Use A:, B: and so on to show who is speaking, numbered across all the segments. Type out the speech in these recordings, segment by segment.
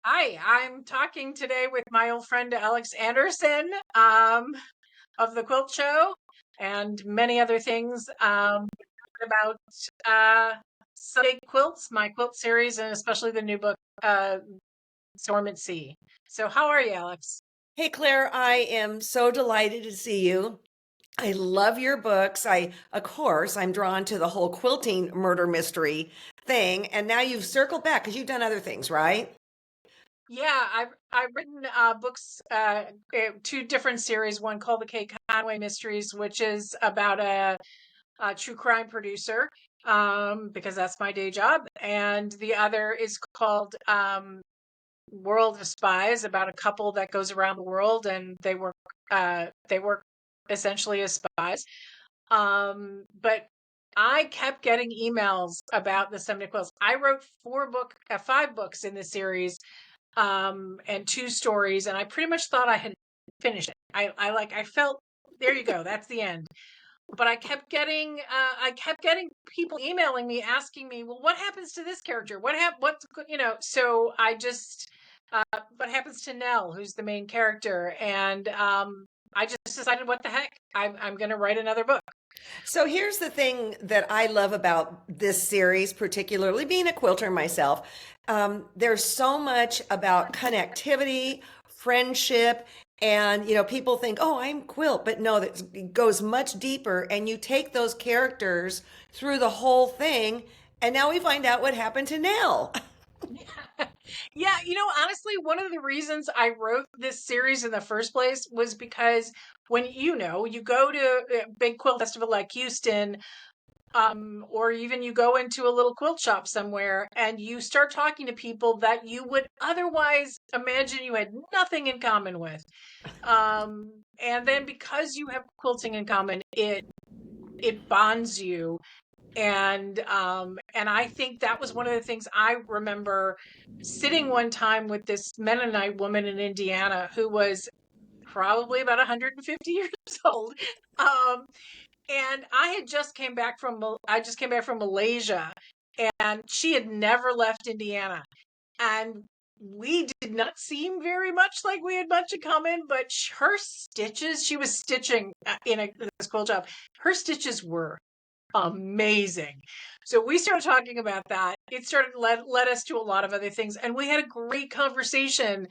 A: Hi, I'm talking today with my old friend Alex Anderson of the Quilt Show and many other things about uh, Someday Quilts, my quilt series, and especially the new book, Storm at Sea. So, how are you, Alex?
B: Hey Claire, I am so delighted to see you. I love your books. Of course, I'm drawn to the whole quilting murder mystery thing. And now you've circled back because you've done other things, right?
A: Yeah, I've written books, two different series. One called the Kay Conway Mysteries, which is about a true crime producer, because that's my day job, and the other is called World of Spies, about a couple that goes around the world and they work essentially as spies. But I kept getting emails about the Someday Quilts. I wrote five books in the series, and two stories, and I pretty much thought I had finished it. I felt, there you go, that's the end. But I kept getting people emailing me asking me, well, what happens to this character? So I just what happens to Nell, who's the main character? And I just decided, what the heck? I'm going to write another book.
B: So here's the thing that I love about this series, particularly being a quilter myself. There's so much about connectivity, friendship, and people think, "Oh, I'm quilt," but no, that it goes much deeper. And you take those characters through the whole thing, and now we find out what happened to Nell.
A: Yeah, honestly, one of the reasons I wrote this series in the first place was because when you go to a big quilt festival like Houston, or even you go into a little quilt shop somewhere and you start talking to people that you would otherwise imagine you had nothing in common with. And then because you have quilting in common, it bonds you. And I think that was one of the things I remember sitting one time with this Mennonite woman in Indiana who was probably about 150 years old. Um, and I just came back from Malaysia, and she had never left Indiana. And we did not seem very much like we had much in common, but her stitches, she was stitching this quilt shop. Her stitches were amazing. So we started talking about that. It started led us to a lot of other things, and we had a great conversation.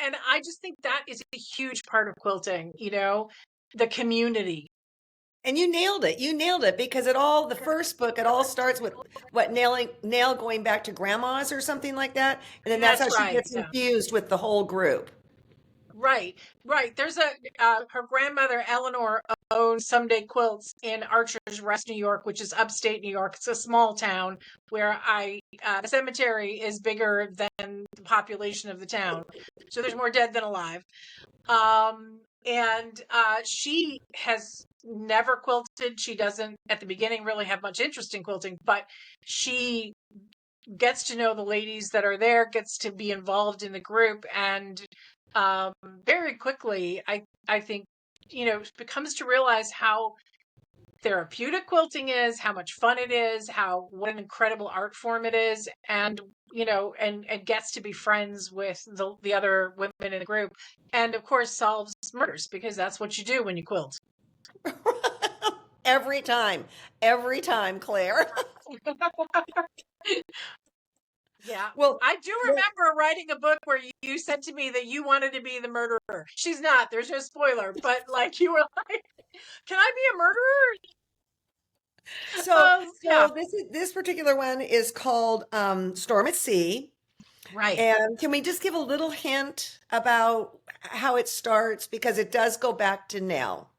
A: And I just think that is a huge part of quilting, the community.
B: And you nailed it. You nailed it because the first book, it all starts with what Nail going back to grandma's or something like that. And then that's how
A: That's
B: she
A: right.
B: gets
A: Yeah.
B: infused with the whole group.
A: Right, right. There's her grandmother Eleanor owned Someday Quilts in Archer's Rest, New York, which is upstate New York. It's a small town where the cemetery is bigger than the population of the town, so there's more dead than alive. And she has never quilted. She doesn't at the beginning really have much interest in quilting, but she gets to know the ladies that are there, gets to be involved in the group, and very quickly, I think, becomes to realize how therapeutic quilting is, how much fun it is, how what an incredible art form it is, and and gets to be friends with the other women in the group, and of course solves murders, because that's what you do when you quilt.
B: Every time, Claire.
A: Yeah.
B: Well,
A: I do
B: well,
A: remember writing a book where you said to me that you wanted to be the murderer. She's not. There's no spoiler, but like you were like, "Can I be a murderer?"
B: so
A: Yeah.
B: this particular one is called Storm at Sea.
A: Right.
B: And can we just give a little hint about how it starts because it does go back to Nell.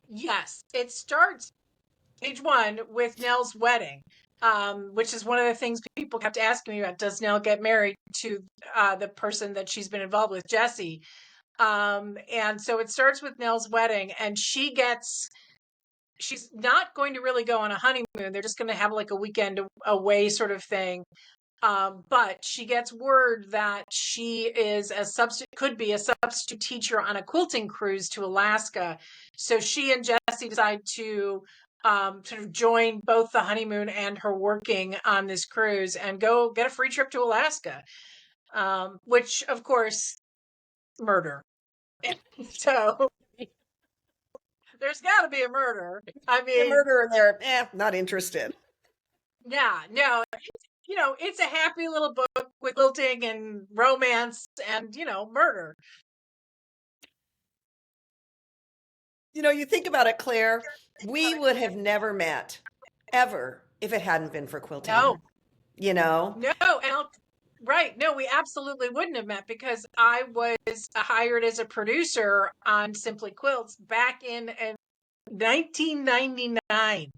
A: Yes. It starts page one with Nell's wedding, which is one of the things people kept asking me about. Does Nell get married to the person that she's been involved with, Jesse? And so it starts with Nell's wedding, and she's not going to really go on a honeymoon. They're just going to have like a weekend away sort of thing. But she gets word that she is could be a substitute teacher on a quilting cruise to Alaska. So she and Jesse decide to sort of join both the honeymoon and her working on this cruise and go get a free trip to Alaska. which of course, murder. So there's got to be a murder. I
B: A
A: mean,
B: murder in there, not interested.
A: yeah, no, it's a happy little book with quilting and romance and, murder.
B: You think about it, Claire, we would have never met ever if it hadn't been for quilting,
A: No,
B: you know?
A: no, right. No, we absolutely wouldn't have met because I was hired as a producer on Simply Quilts back in 1999.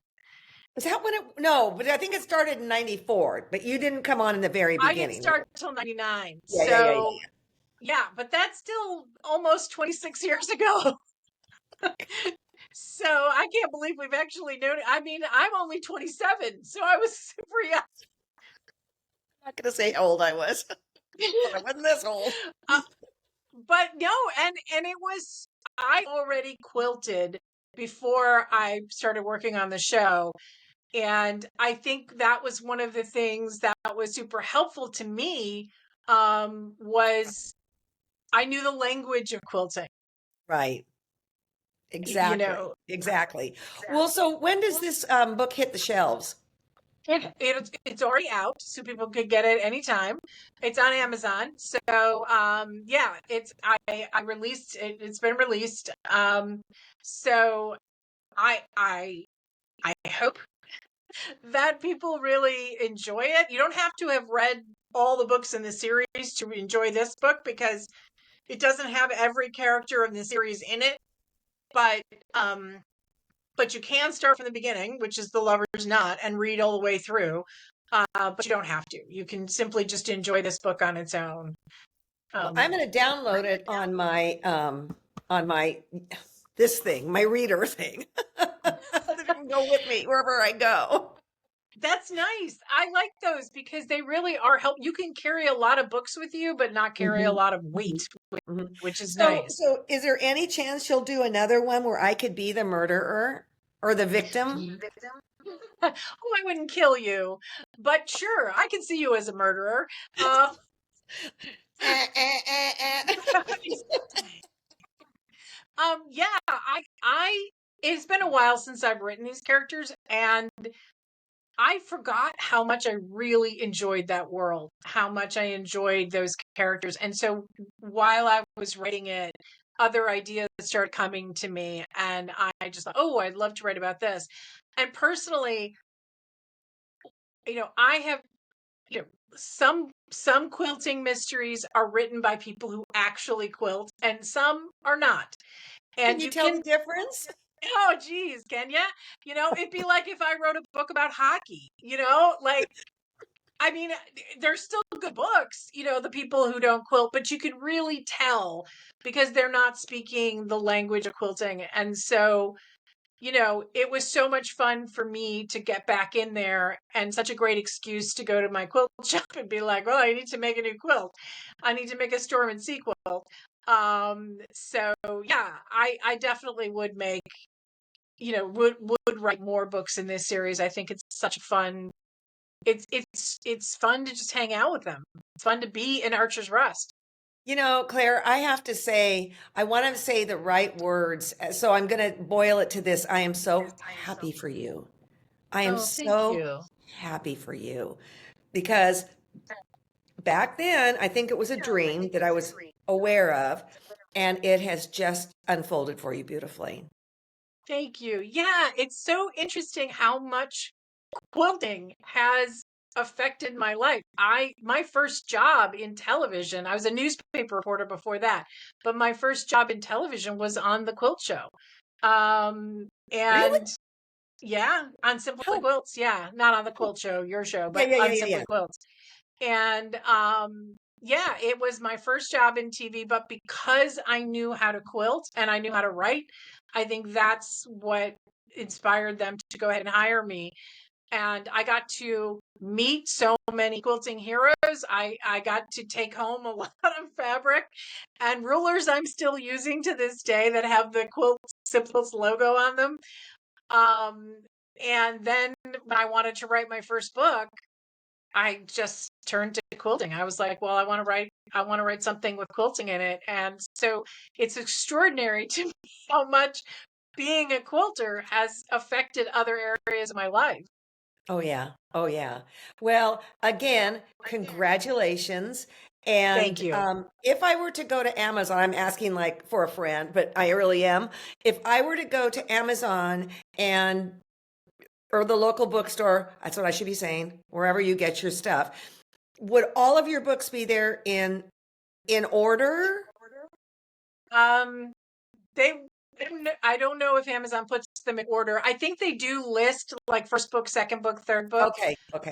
B: Is that when no, but I think it started in 94, but you didn't come on in the very
A: I didn't
B: beginning.
A: start till 99.
B: Yeah, yeah, yeah,
A: So,
B: yeah.
A: yeah, but that's still almost 26 years ago. So I can't believe we've actually known. I mean, I'm only 27, so I was super young.
B: I'm not going to say how old I was, but I wasn't this old.
A: uh, but no, and it was, I already quilted before I started working on the show. And I think that was one of the things that was super helpful to me, was I knew the language of quilting,
B: Right.
A: you
B: Exactly.
A: know.
B: Exactly. Well, so when does this book hit the shelves?
A: It's already out, so people could get it anytime. It's on Amazon. So yeah, I released it, it's been released. So I hope that people really enjoy it. You don't have to have read all the books in the series to enjoy this book because it doesn't have every character in the series in it, but um but you can start from the beginning, which is the Lover's Knot, and read all the way through. But you don't have to. You can simply just enjoy this book on its own.
B: Well, I'm
A: Um,
B: going to download it on my this thing, my reader thing. So that it can go with me wherever I go.
A: that's nice. I like those because they really are help. You can carry a lot of books with you, but not carry a
B: Mhm,
A: lot of
B: mhm,
A: weight,
B: mhm.
A: which is
B: So,
A: nice.
B: so is there any chance you'll do another one where I could be the murderer or the victim?
A: Oh, I wouldn't kill you, but sure, I can see you as a murderer. Uh, yeah, it's been a while since I've written these characters, and I forgot how much I really enjoyed that world, how much I enjoyed those characters. And so while I was writing it, other ideas started coming to me, and I just thought, oh, I'd love to write about this. And personally, I have, you know, some quilting mysteries are written by people who actually quilt, and some are not.
B: Can
A: And
B: you
A: you
B: tell
A: can,
B: the difference?
A: oh, geez, can ya? It'd be like if I wrote a book about hockey, like, I mean, they're still good books, the people who don't quilt, but you can really tell because they're not speaking the language of quilting. And so, it was so much fun for me to get back in there and such a great excuse to go to my quilt shop and be like, well, I need to make a new quilt. I need to make a Storm and Sea quilt. So yeah, I definitely would make, would write more books in this series. I think it's such a fun, it's fun to just hang out with them. It's fun to be in Archer's Rest.
B: Claire, I have to say, I want to say the right words. So I'm going to boil it to this. I am so happy for you. I am
A: Oh, thank
B: so
A: you.
B: happy for you because back then, I think it was a dream that I was aware of, and it has just unfolded for you beautifully.
A: Thank you. Yeah, it's so interesting how much quilting has affected my life. My first job in television, I was a newspaper reporter before that, but my first job in television was on the quilt show.
B: Really?
A: And yeah, on Simply
B: Oh,
A: Quilts. Yeah, not on the
B: oh,
A: quilt show, your show,
B: yeah,
A: but
B: yeah, yeah,
A: on
B: yeah,
A: Simply
B: yeah.
A: Quilts. And yeah, it was my first job in TV, but because I knew how to quilt and I knew how to write, I think that's what inspired them to go ahead and hire me. And I got to meet so many quilting heroes. I got to take home a lot of fabric and rulers I'm still using to this day that have the Quilt Simples logo on them. Um, and then when I wanted to write my first book, I just turned to quilting. I was like, well, I want to write something with quilting in it. And so it's extraordinary to me how much being a quilter has affected other areas of my life.
B: Oh, yeah. Oh, yeah. Well, again, congratulations.
A: Thank
B: And
A: you.
B: if I were to go to Amazon, I'm asking like for a friend, but I really am. If I were to go to Amazon and or the local bookstore, that's what I should be saying, wherever you get your stuff, would all of your books be there in order?
A: Um, they, I don't know if Amazon puts them in order. I think they do list like first book, second book, third book.
B: Okay, okay.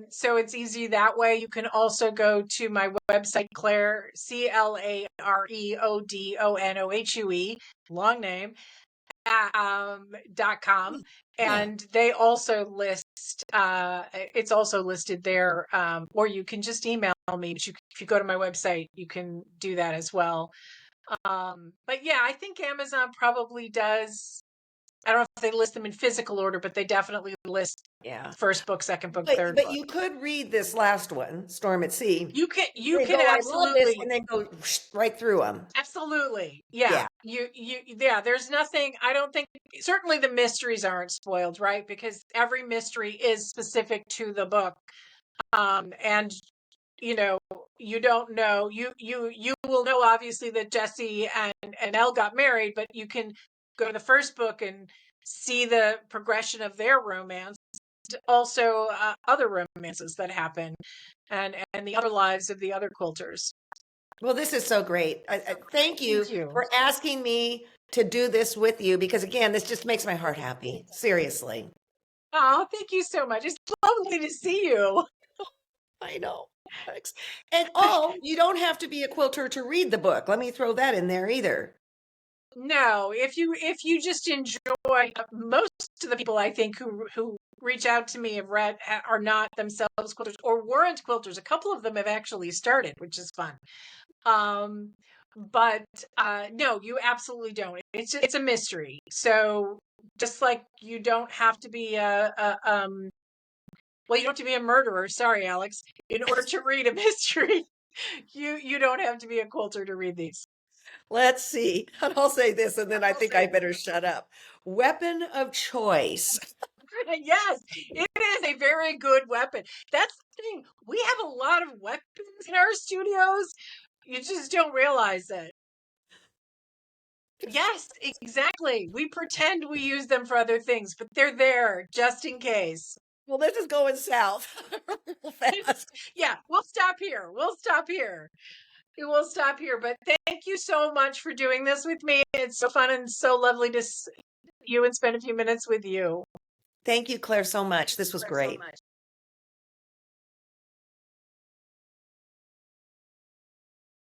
A: So it's easy that way. You can also go to my website, Claire, ClareODONOHUE, long name, .com.
B: Yeah.
A: And they also list, it's also listed there, or you can just email me. But if you go to my website, you can do that as well. But yeah, I think Amazon probably does. I don't know if they list them in physical order, but they definitely list
B: Yeah.
A: first book, second book,
B: But
A: third
B: but
A: book.
B: you could read this last one, Storm at Sea,
A: You
B: and
A: can
B: go, I love this,
A: absolutely,
B: and then go right through them.
A: absolutely, yeah.
B: Yeah.
A: Yeah. There's nothing. I don't think certainly the mysteries aren't spoiled, right? Because every mystery is specific to the book. And you know, you don't know. You will know obviously that Jesse and Elle got married, but you can go to the first book and see the progression of their romance. Also, other romances that happen, and the other lives of the other quilters.
B: Well, this is so great. Thank you
A: Thank you.
B: for asking me to do this with you because, again, this just makes my heart happy. Seriously.
A: Oh, thank you so much. It's lovely to see you.
B: I know. Thanks. And oh, you don't have to be a quilter to read the book. Let me throw that in there either.
A: No, if you just enjoy, most of the people I think who reach out to me have read are not themselves quilters or weren't quilters. A couple of them have actually started, which is fun. Um, but no, you absolutely don't. It's a mystery. So just like you don't have to be well, you don't have to be a murderer. Sorry, Alex. In order to read a mystery, you don't have to be a quilter to read these.
B: Let's see. And I'll say this, and then I think I better shut up. Weapon of choice.
A: Yes, it is a very good weapon. That's the thing. We have a lot of weapons in our studios. You just don't realize it. Yes, exactly. We pretend we use them for other things, but they're there just in case.
B: Well, this is going south real fast.
A: Yeah, we'll stop here. We'll stop here. We will stop here. But thank you so much for doing this with me. It's so fun and so lovely to see you and spend a few minutes with you.
B: Thank you, Claire, so much. This was great.